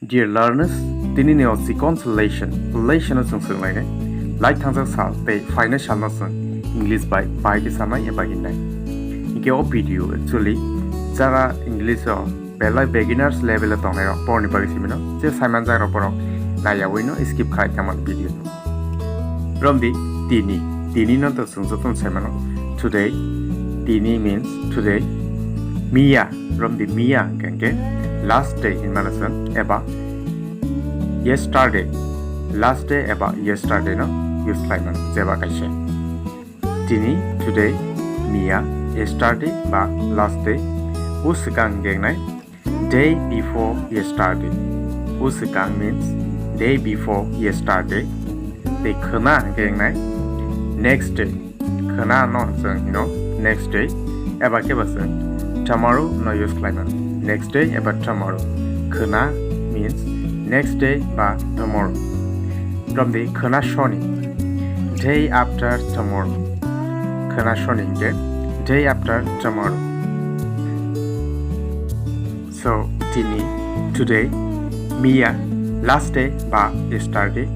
Dear learners, tini neo sikon relation no sung sung lai ne. Like thang sal te financial no sung English by ke sama ye ba hin nai. Ike o video actually jara English o belai beginners level tong ne por ni ba simino je simon jara porok na ya wino skip khai kamal video. Romdi tini no to sung sung semano today tini means today Mia romdi Mia kenke last day in manasan eba yesterday last day eba yesterday no use like man jeba kaise tini today Mia yesterday ba last day uskang gengnai day before yesterday uskang means day before yesterday they khana gengnai next day khana no next day eba ke basan tomorrow no use like man next day about tomorrow khana means next day ba tomorrow from the khana shoni day after tomorrow khana shoni day after tomorrow so tini today Mia last day ba yesterday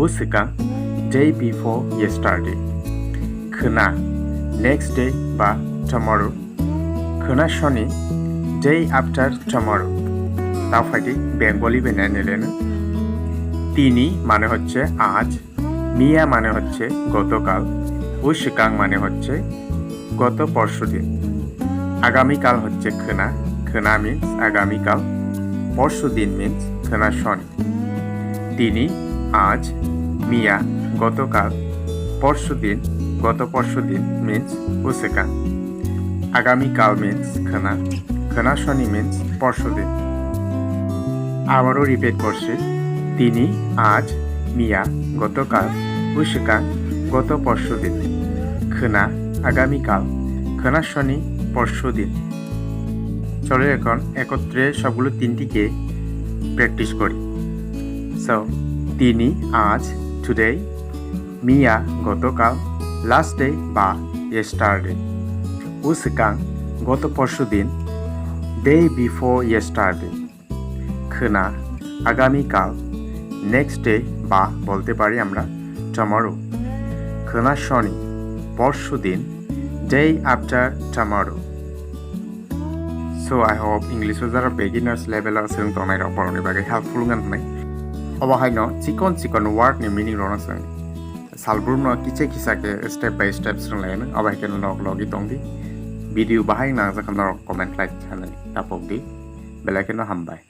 uska day before yesterday khana next day ba tomorrow khana shoni day after tomorrow তাও ফাইটি Bengali বেনে নিলেন তিনি মানে হচ্ছে আজ মিয়া মানে হচ্ছে গতকাল উশকাং মানে হচ্ছে গত পরশুদিন আগামীকাল হচ্ছে খনা মিন্স আগামীকাল পরশুদিন মিন্স খনা শনি তিনি আজ মিয়া গতকাল পরশুদিন গত পরশুদিন মিন্স উশকাং আগামীকাল মিন্স খনা শনি মিন্স পরশুদিন আবারও রিপিট করছি তিনি আজ মিয়া গতকাল উশকাং গত পরশুদিন খনা আগামীকাল খনা শনি পরশুদিন চলো এখন একত্রে সবগুলো তিনটিকে প্র্যাকটিস করি সো তিনি আজ টুডে মিয়া গতকাল লাস্ট ডে বা ইয়েস্টারডে উশকাং গত পরশুদিন ডে বিফোর ইয়েস্টারডে খনা আগামীকাল নেক্সট ডে বা বলতে পারি আমরা টুমরো খনা শনি পরশুদিন day after tomorrow so I hope English যারা বেগিনার্স লেভেল আছে তনাই পড়ানোর বাকে হেল্পফুল গান অবহাইন চিকন ওয়ার্ড নি মিনিং রনা সং সালবুর ন কিসাকে স্টেপ বাই স্টেপ সোলাইন অবহাইকে লগি তংদি ভিডিও বাহাই না যখন কমেন্ট লাইক খানানি তাপক দি বেলাকে হামবাই